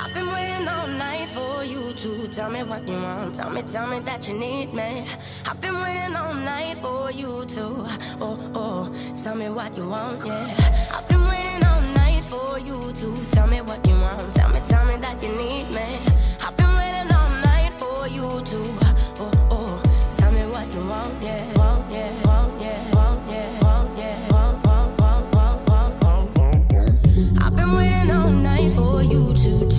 I've been waiting all night for you to tell me what you want. Tell me that you need me. I've been waiting all night for you to, tell me what you want, yeah. I've been waiting all night for you to tell me what you want. Tell me that you need me. I've been waiting all night for you to, tell me what you want, yeah. Want, yeah, want, yeah, want, yeah, want, yeah, want. I've been waiting all night for you to